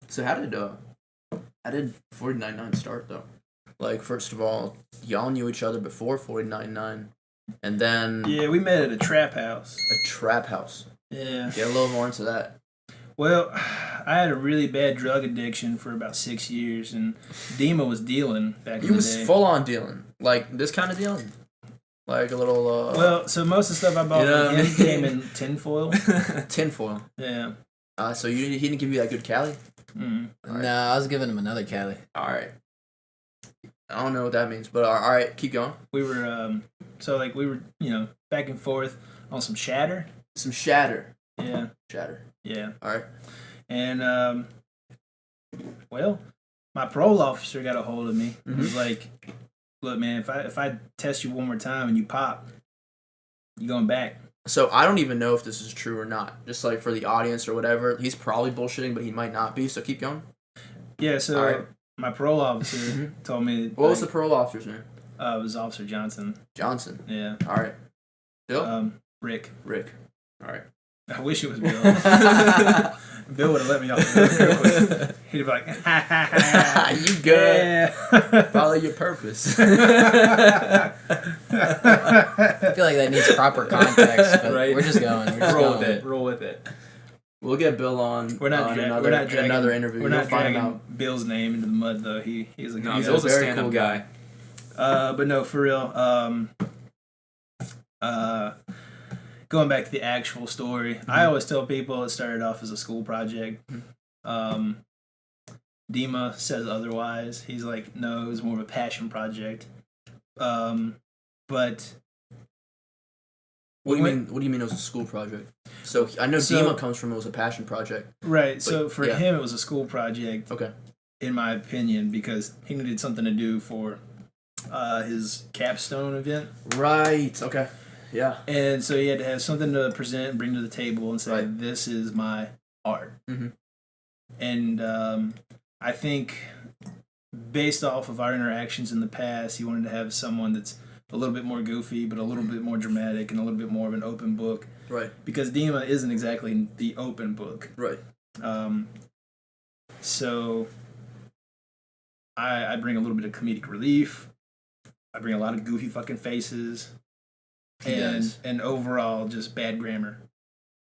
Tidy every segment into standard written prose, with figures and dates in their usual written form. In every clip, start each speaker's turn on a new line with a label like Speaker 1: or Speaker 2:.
Speaker 1: So how did 49.9 start though? Like, first of all, y'all knew each other before 49.9, and then
Speaker 2: Yeah, we met at a trap house.
Speaker 1: a trap house.
Speaker 2: Yeah.
Speaker 1: Get a little more into that.
Speaker 2: Well, I had a really bad drug addiction for about 6 years, and Dima was dealing back in
Speaker 1: He
Speaker 2: the
Speaker 1: was
Speaker 2: day.
Speaker 1: full on dealing, like this kind of dealing, like a little.
Speaker 2: Well, so most of the stuff I bought
Speaker 1: You know
Speaker 2: from
Speaker 1: what I
Speaker 2: him
Speaker 1: mean?
Speaker 2: came in tinfoil.
Speaker 1: tinfoil.
Speaker 2: Yeah.
Speaker 1: So he didn't give you that good Cali?
Speaker 2: Mm.
Speaker 1: Alright.
Speaker 3: No, I was giving him another Cali.
Speaker 1: All right. I don't know what that means, but all right, keep going.
Speaker 2: We were, we were, back and forth on some shatter.
Speaker 1: Some shatter.
Speaker 2: Yeah.
Speaker 1: Shatter.
Speaker 2: Yeah.
Speaker 1: All right.
Speaker 2: And, well, my parole officer got a hold of me.
Speaker 1: Mm-hmm.
Speaker 2: He was like, look, man, if I test you one more time and you pop, you going back.
Speaker 1: So I don't even know if this is true or not. Just like for the audience or whatever, he's probably bullshitting, but he might not be. So keep going.
Speaker 2: Yeah, so
Speaker 1: All right.
Speaker 2: my parole officer told me.
Speaker 1: What was the parole officer's name?
Speaker 2: It was Officer Johnson.
Speaker 1: Johnson.
Speaker 2: Yeah.
Speaker 1: All right. Bill?
Speaker 2: Rick.
Speaker 1: Rick. All right.
Speaker 2: I wish it was Bill. Bill would have let me off the hook. He'd be like, ha ha ha.
Speaker 1: You good.
Speaker 2: Yeah.
Speaker 1: Follow your purpose.
Speaker 3: I feel like that needs proper context, but
Speaker 1: Right.
Speaker 3: we're just going. We're just
Speaker 1: Roll
Speaker 3: going.
Speaker 1: with it. Roll with it. We'll get Bill on.
Speaker 2: We're not dragging
Speaker 1: another interview.
Speaker 2: We're not
Speaker 1: You'll find
Speaker 2: dragging
Speaker 1: out.
Speaker 2: Bill's name into the mud though. He's a
Speaker 1: No,
Speaker 2: he's
Speaker 1: Bill's a
Speaker 2: very
Speaker 1: stand-up
Speaker 2: cool
Speaker 1: guy.
Speaker 2: But no, for real. Going back to the actual story, I always tell people it started off as a school project. Dima says otherwise. He's like, no, it was more of a passion project. But
Speaker 1: What do you mean it was a school project? So I know Dima comes from it was a passion project.
Speaker 2: Right. So for
Speaker 1: yeah.
Speaker 2: him, it was a school project.
Speaker 1: Okay.
Speaker 2: In my opinion, because he needed something to do for his capstone event.
Speaker 1: Right. Okay. Yeah.
Speaker 2: And so he had to have something to present and bring to the table and say,
Speaker 1: Right.
Speaker 2: this is my art.
Speaker 1: Mm-hmm.
Speaker 2: And I think based off of our interactions in the past, he wanted to have someone that's a little bit more goofy, but a little bit more dramatic and a little bit more of an open book.
Speaker 1: Right.
Speaker 2: Because Dima isn't exactly the open book.
Speaker 1: Right.
Speaker 2: So I bring a little bit of comedic relief. I bring a lot of goofy fucking faces. And overall, just bad grammar.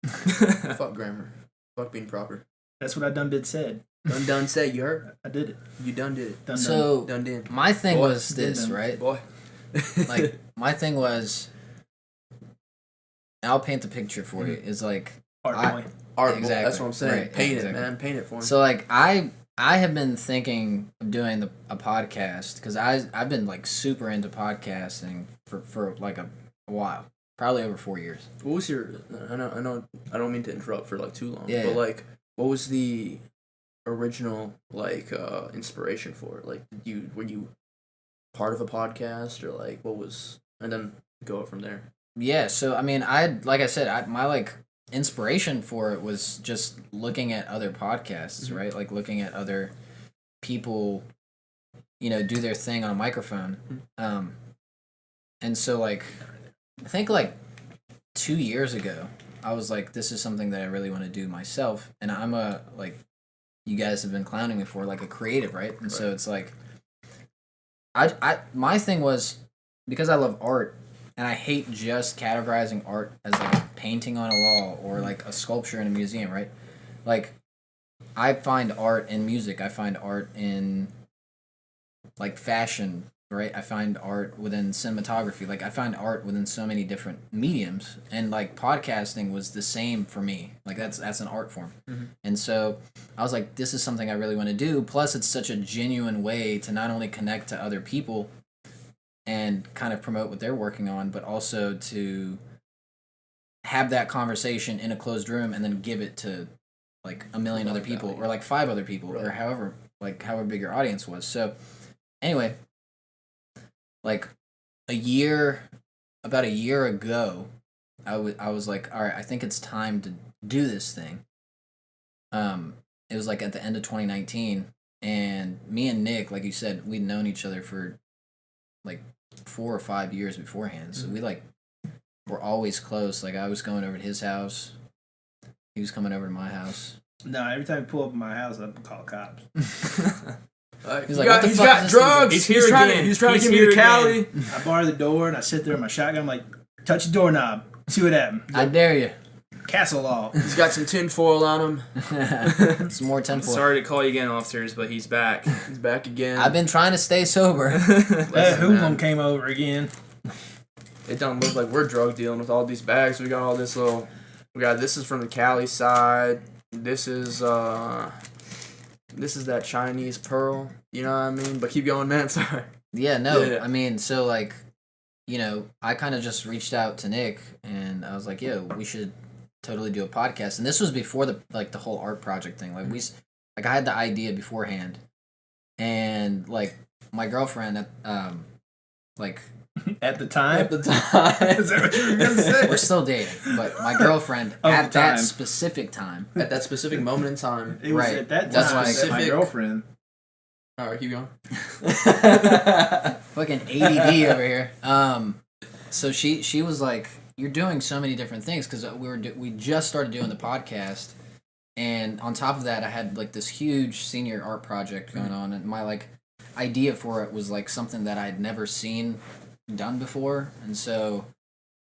Speaker 1: Fuck grammar. Fuck being proper.
Speaker 2: That's what I done said.
Speaker 1: Done said. You heard?
Speaker 2: I did it.
Speaker 1: You done did it.
Speaker 3: So
Speaker 1: did.
Speaker 3: my thing
Speaker 1: Boy,
Speaker 3: was this, right?
Speaker 1: Boy.
Speaker 3: Like my thing was, I'll paint the picture for you. Is like
Speaker 2: Art boy.
Speaker 1: Art.
Speaker 3: Exactly.
Speaker 1: That's what I'm saying.
Speaker 3: Right,
Speaker 1: Paint
Speaker 3: exactly.
Speaker 1: it, man. Paint it for me.
Speaker 3: So like I have been thinking of doing a podcast because I've been like super into podcasting for like a while, probably over 4 years.
Speaker 1: What was your? I know. I don't mean to interrupt for like too long.
Speaker 3: Yeah.
Speaker 1: But like, what was the original like inspiration for it? Like, were you part of a podcast or like what was? And then go from there.
Speaker 3: Yeah. So I mean, like I said, my like inspiration for it was just looking at other podcasts, right? Like looking at other people, do their thing on a microphone. And so like, I think like 2 years ago, I was like, this is something that I really want to do myself. And I'm you guys have been clowning me for like a creative, right? And so it's like, my thing was, because I love art, and I hate just categorizing art as like a painting on a wall or like a sculpture in a museum, right? Like, I find art in music. I find art in like fashion, right? I find art within cinematography. Like, I find art within so many different mediums. And like podcasting was the same for me. Like, that's an art form.
Speaker 1: Mm-hmm.
Speaker 3: And so I was like, this is something I really want to do. Plus, it's such a genuine way to not only connect to other people and kind of promote what they're working on, but also to have that conversation in a closed room and then give it to like a million other people or like 5 other people or however big your audience was. So anyway, like about a year ago, I was like, all right, I think it's time to do this thing. It was like at the end of 2019, and me and Nick, like you said, we'd known each other for like 4 or 5 years beforehand. So we like were always close. Like I was going over to his house, he was coming over to my house.
Speaker 2: No, every time you pull up in my house, I call cops.
Speaker 3: He's like, he's got
Speaker 1: drugs.
Speaker 4: He's here again.
Speaker 1: He's trying to get me to Cali.
Speaker 2: I bar the door and I sit there with my shotgun. I'm like, touch the doorknob. See what happens.
Speaker 3: I dare you.
Speaker 2: Castle law.
Speaker 1: He's got some tinfoil on him.
Speaker 3: Some more tinfoil.
Speaker 4: Sorry to call you again, officers, but he's back.
Speaker 1: He's back again.
Speaker 3: I've been trying to stay sober.
Speaker 2: That hoodlum came over again.
Speaker 1: It don't look like we're drug dealing with all these bags. We got all this little. We got this is from the Cali side. This is that Chinese pearl. You know what I mean? But keep going, man. Sorry.
Speaker 3: Yeah, no.
Speaker 1: Yeah.
Speaker 3: I mean, so like, you know, I kind of just reached out to Nick and I was like, yo, we should totally do a podcast. And this was before the whole art project thing. Like I had the idea beforehand, and like my girlfriend
Speaker 2: at the time.
Speaker 1: At the time.
Speaker 2: Is that what you were gonna say?
Speaker 3: we're still dating, but my girlfriend at that specific time,
Speaker 1: At that specific moment in time.
Speaker 2: It was
Speaker 3: Right.
Speaker 2: at that
Speaker 3: That's
Speaker 2: time
Speaker 3: why
Speaker 2: that my
Speaker 1: specific-
Speaker 2: girlfriend.
Speaker 1: All right, keep going.
Speaker 3: fucking ADD over here. So she was like, you're doing so many different things, because we just started doing the podcast, and on top of that, I had like this huge senior art project going on, and my like idea for it was like something that I'd never seen done before, and so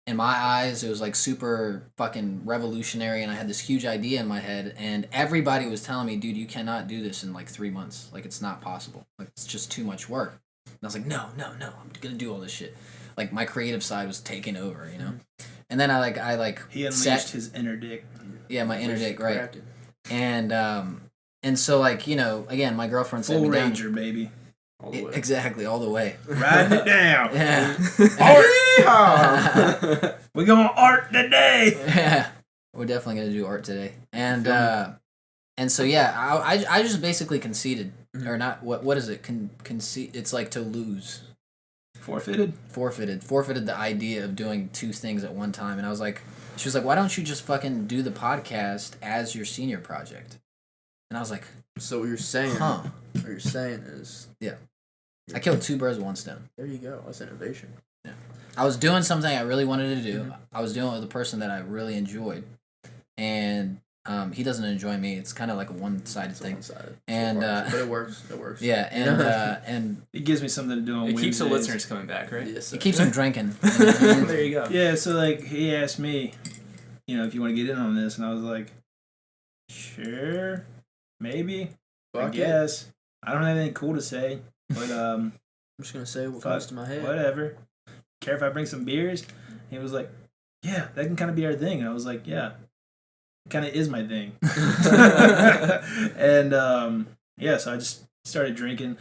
Speaker 3: in my eyes, it was like super fucking revolutionary, and I had this huge idea in my head, and everybody was telling me, dude, you cannot do this in like 3 months. Like, it's not possible. Like, it's just too much work. And I was like, no, I'm gonna do all this shit. Like, my creative side was taking over, you know? And then I
Speaker 2: He unleashed his inner dick.
Speaker 3: Yeah, my inner dick, right. And so, like, you know, again, my girlfriend sat
Speaker 2: Full
Speaker 3: me down.
Speaker 2: Ranger, baby.
Speaker 1: All the way.
Speaker 3: Exactly, all the way.
Speaker 2: Riding it down.
Speaker 3: Yeah.
Speaker 2: Art. We're going art today.
Speaker 3: Yeah, we're definitely gonna do art today, and so yeah, I just basically conceded, or not. What is it? Concede. It's like to lose.
Speaker 2: Forfeited
Speaker 3: Forfeited the idea of doing two things at one time, and I was like, she was like, why don't you just fucking do the podcast as your senior project? And I was like,
Speaker 1: So what you're saying?
Speaker 3: huh?
Speaker 1: What you're saying is,
Speaker 3: I killed two birds with one stone.
Speaker 1: there you go. That's innovation.
Speaker 3: I was doing something I really wanted to do. I was doing it with a person that I really enjoyed, and he doesn't enjoy me. It's kind of like a one-sided
Speaker 1: It's
Speaker 3: thing.
Speaker 1: one-sided.
Speaker 3: And
Speaker 1: but it works. It works.
Speaker 3: yeah, and
Speaker 2: It gives me something to do on
Speaker 4: It keeps the
Speaker 2: Wednesdays.
Speaker 4: listeners coming back, right?
Speaker 1: Yes, sir.
Speaker 3: it keeps him drinking.
Speaker 4: There you go.
Speaker 2: Yeah, so like he asked me, you know, if you want to get in on this, and I was like, sure, maybe, I
Speaker 1: Fuck it.
Speaker 2: guess. I don't have anything cool to say, but
Speaker 1: I'm just gonna say what comes to my head.
Speaker 2: whatever. Care if I bring some beers? And he was like, yeah, that can kind of be our thing. And I was like, yeah, it kind of is my thing. And yeah, so I just started drinking.